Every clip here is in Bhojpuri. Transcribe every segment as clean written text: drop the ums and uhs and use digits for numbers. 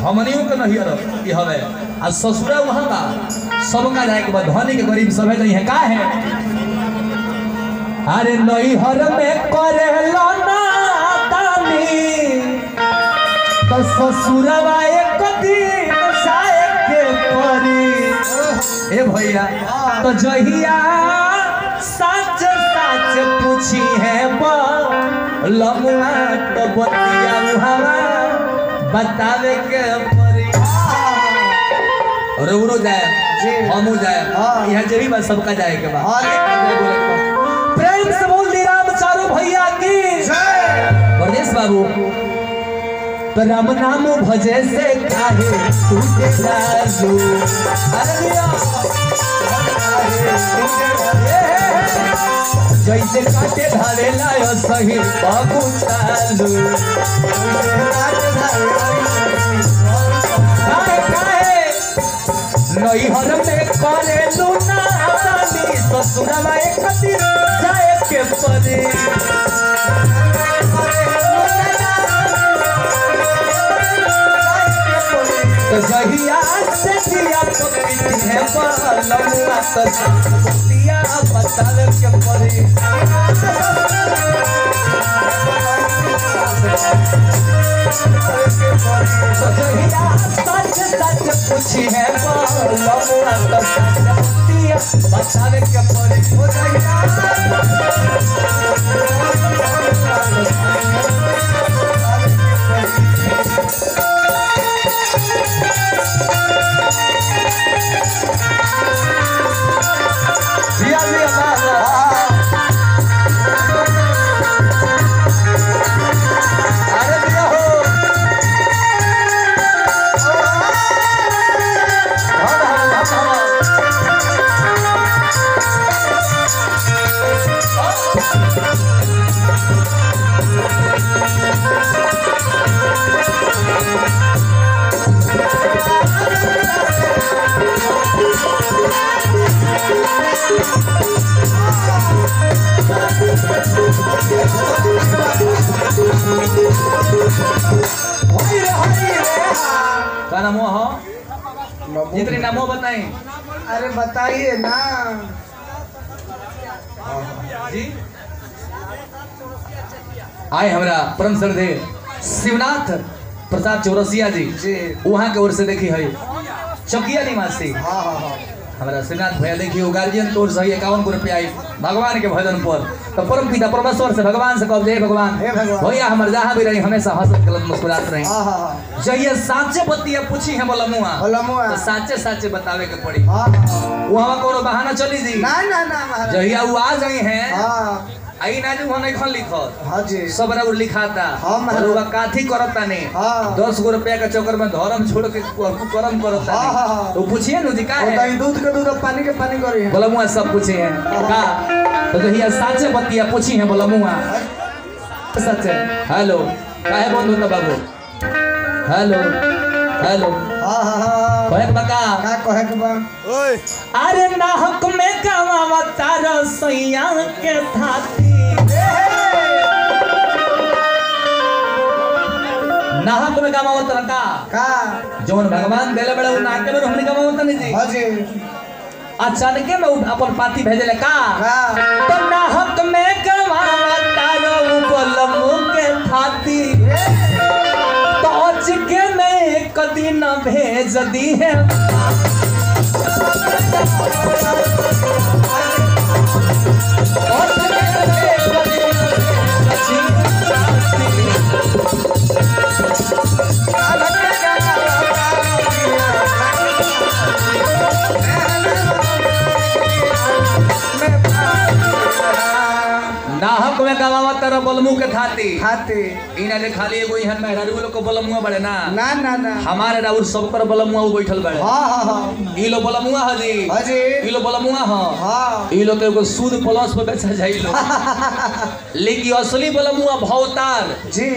हमनियों के नहीं ये हवे आ ससुरा वहां का सबका जाए के बाद धनी के गरीब सब नहीं है का है। अरे नई हर में करेला ना दानी तो ससुरवा एक दिन जाए के परी ए भैया तो जहिया सच सच पूछी है लमुआ तो बतिया हवा बतावे के परी और उरो जाए हमू जाए यहाँ जेबी बात सबका जाए के बाद प्रेम से बोल दी राम चारू भैया की परदेश बाबू तो राम नाम भजे से काहे तू जालू जैसे काटे धारे लायो सही बाबू चालू नई हर में करे लूना दानी ससुरवा एक दिन जाए के परी तो जहिया से दिया तो पीती है लमुआ तो दिया बतावे के परी तो जहिया सच सच पूछी है लमुआ तो दिया बतावे के परी हो नामो हो जितने नामो बताएं। अरे बताइए ना जी। आए हमारा परम श्रद्धेय शिवनाथ प्रसाद चौरसिया जी वहाँ के ओर से देखी है चकिया निवासी हमारा शिवनाथ भैया देखिए गार्जियन तौर से 51 रुपया आई भगवान के भजन पर तो परम पिता परमेश्वर से भगवान से कब जय भगवान भैया हमारे जहाँ भी रही हमेशा हंसत गलत मुस्कुराते रहे जहिया साचे बतिया पूछी है बोलमुआ तो साचे साचे बतावे के पड़ी वहाँ कोनो बहाना चली जी ना जहिया वो आ गई है आई ना जो होने खन लिखत हां जी सब रउ लिखाता और वो काथी करता ने 10 रुपया का चक्कर में धर्म छोड़ के कर्म करता ने तो पूछिए न जी का है दूध के दूध पानी के पानी करी है बोलमुआ सब पूछे हैं का तो जहिया साचे बतिया पूछी है बोलमुआ सच है हेलो काहे बंद होता बाबू हेलो हेलो कहे बका का कहे के बा ओए अरे नाहक में गवावा तारा सैया के थाती नाहक में गवावत का जौन भगवान देले बड़े उ नाके में हमनी गवावत नहीं जी हां जी अचानक में अपन पाती भेजले का तो नाहक में गवावा तारा बोलमु के थाती तो आज के में कदी न भेज दी है नाहक में गवावा तारा बलमु के थाती इना ले खाली एगो इहन मेहरारू लोग को बलमुआ बड़े ना हमारे राउर सब पर बलमुआ बैठल बड़े ई लो बलमुआ हजी ई लो बलमुआ ई लो तो एगो सूद प्लस पे बेचा जाई लो लेकिन असली बलमुआ भवतार जी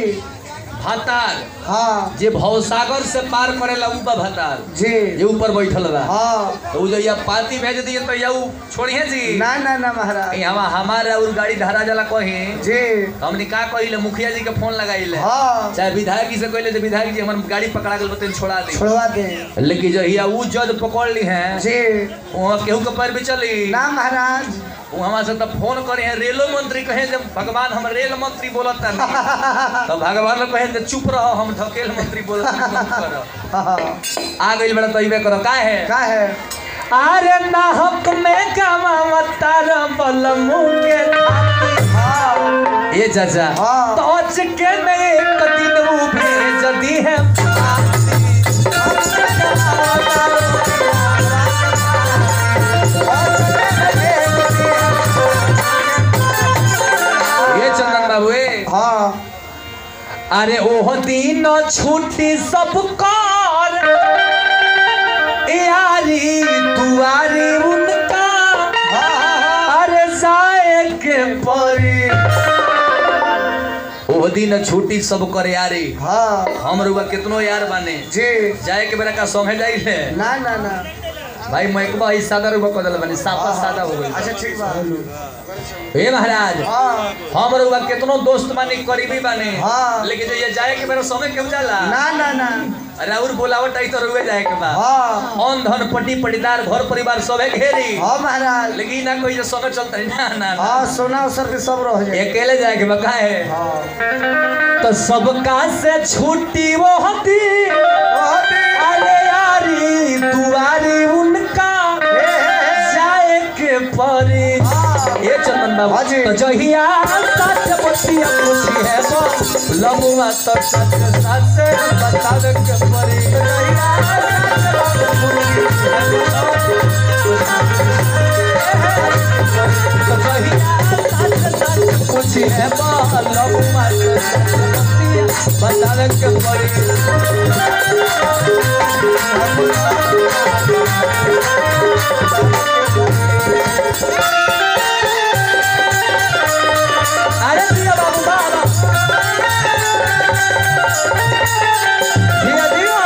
भातार हाँ जे भवसागर से पार करेला ऊ बा भातार जी ये ऊपर बैठल बा। हाँ तो ऊ जइया पाती भेज दिए तो या ऊ छोड़िए जी ना ना ना महाराज हमारा और गाड़ी धरा जाला कहीं जी तो हमने का कहिले मुखिया जी के फोन लगाइले हाँ चाहे विधायक जी से कहले जे विधायक जी हमर गाड़ी पकड़ा गेल बतन छोड़ा दे छोड़वा दे लेकिन जहिया ऊ जज पकड़ ली है जी वहाँ केहू के पैर भी चली ना महाराज वो हमारे से तो फोन करे हैं रेलो मंत्री कहे जब भगवान हम रेल मंत्री बोलता नहीं तो भगवान कहे जे चुप रहो हम ढकेल मंत्री बोलता आ गई बड़ा तइबे करो का है अरे नाहक में कमावतार बलमु के ये चाचा तो के में एक दिन वो भेज दी है ये चंदन बाबू हाँ अरे ओह दिन छुट्टी सब कर यारी दुआरी उनका अरे जाए के परी ओह दिन छुट्टी सब कर यारी हाँ हम रुआ कितनो यार बाने जी जाए के बेरा का संगे जाई है ना ना ना भाई मैं एक बार सादा रुआ कदल बनी साफा सादा हो गई। अच्छा ठीक बा हे महाराज हाँ हम रुआ कितनो दोस्त बानी करीबी बानी हाँ लेकिन ये जाए के बेरा संगे क्यों जाला ना ना ना अरे और बोलावट आई तो रुए जाए के बा हाँ अन धन पट्टी पटीदार घर परिवार सबे घेरी हाँ महाराज लेकिन ना कोई जो संगे चलता है ना ना हाँ सोना उसर के सब रह जाए अकेले जाए के बका है हाँ तो सबका से छुट्टी वो होती अरे यारी दुआरी उनका जाए के परी ये चंदन बाबा तो जहिया साथ बतिया खुशी है वो लमुआ तो सच सच बतावे के परी जहिया तो जहिया सच खुशी है वो लमुआ तो सच बतावे के परी अरे दिया बाबू बाबा दिया दिया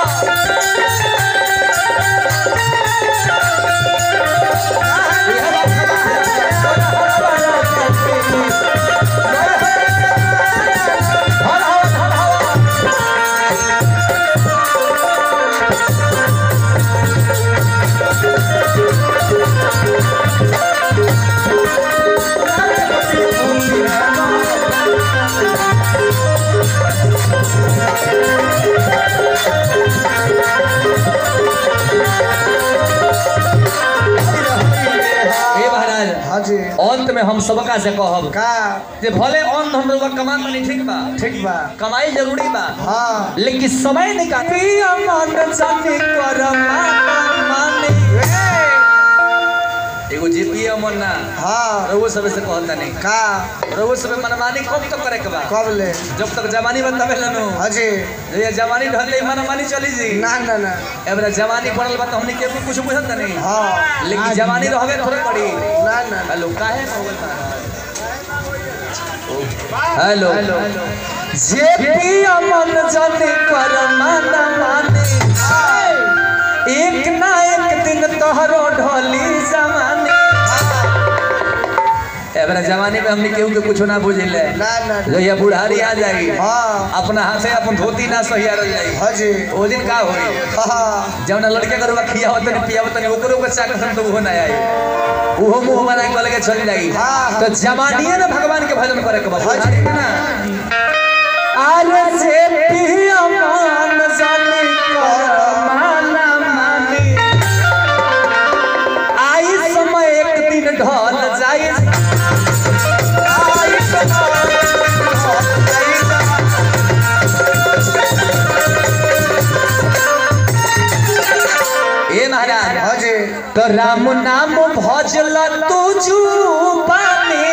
अंत में हम सबका से कहब का जे भले अंत हम लोग कमा नहीं ठीक बा कमाई जरूरी बा हाँ लेकिन समय निकाल मन जाने कर माने एगो जीपी अमन ना हाँ रघु सब से कहता नहीं का रघु सब मनमानी कब तक करे के बा कब ले जब तक जवानी बतावे लनो हाजी ये जवानी ढले मनमानी चली जी ना ना ना एबरा जवानी पड़ल बा तो हमनी के कुछ बुझत नहीं हाँ लेकिन जवानी रहबे थोड़े पड़ी ना ना हेलो काहे हेलो जेपी अमन जाने कर माना माने एक ना एक दिन तोहरो ढोली जवानी एबरा जवानी में हमने केहू के कुछ ना बुझिले ना ना जो ये बुढ़ारी आ जाई हाँ अपना हाथ से अपन धोती ना सहिया रह जाई हाजी ओ दिन का होई हाँ जौन लड़के करुआ खियावत नहीं पियावत नहीं ओकरो के चाकसन तो वो ना आई ओहो मुंह बना के लगे चल जाई तो जवानिए ना भगवान के भजन करे के बुढ़ारी में ना अरे से पिया मान जाने कर माना माने आई समय एक दिन ढल जाई आई समय ए महाराज हाजी तो राम नाम भजल तुझू बानी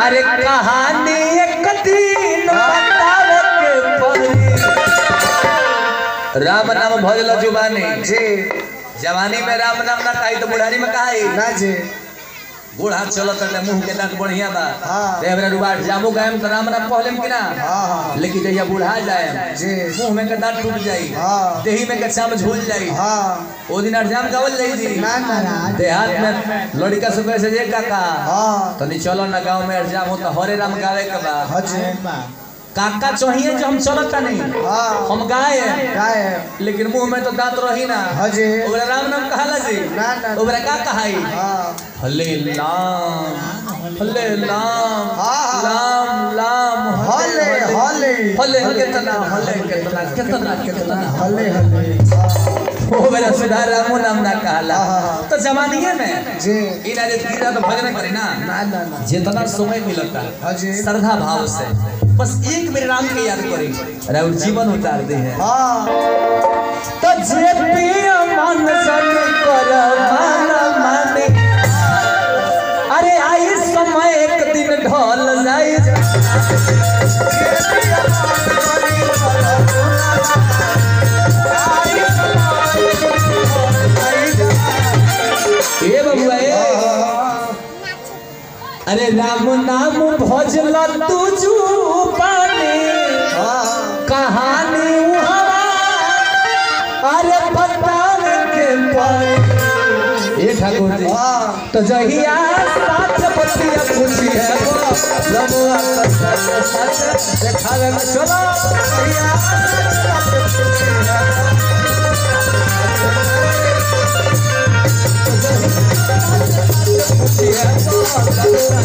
अरे कहानी एक दिन बतावे के पड़ी राम नाम भजल जुबानी जी जवानी में राम नाम ना कही तो बुढ़ारी में कही ना जी गोड़ हाथ चलत रहे मुंह के दांत बढ़िया बा हाँ। देवरा रुबाट जामो गायम त राम नाम कहलेम कि ना हाँ। लेकिन जहिया बुढ़ा जाए जी। मुंह में के दांत टूट जाई हाँ। देही में के चाम झूल जाई हाँ ओ दिन अरजाम गावल जाई जी ना ना देहात में लड़का से कैसे जे काका हाँ तनी चलो ना गांव में अरजाम हो तो हरे राम गावे के बा हजे काका चाहिए जो हम चलता नहीं हाँ हम गाए गाय लेकिन मुंह में तो दांत रही ना हजे ओकरा राम नाम कहला जी ना ना ओकरा का कहाई हाँ हले लाम हाँ। लाम लाम हले हले हले कितना हले हले ओ मेरा सुधार रामो नाम ना कहला हाँ। तो जमानिए में जी इना जे कीड़ा तो भजन करे ना ना ना ना जितना समय मिलता हजे श्रद्धा भाव से बस एक मेरे राम के याद करें और जीवन उतार दे है हाँ तो जे पिया मन सन कर मन माने अरे आई समय एक दिन ढल जाए ए बबुआ ए अरे राम नाम भजल तुझू पानी कहानी अरे बताने के पाए ए ठाकुर जी तो जहिया साथ बतिया पूछी है लमुआ सच देखावे में चलो जहिया साथ पूछी है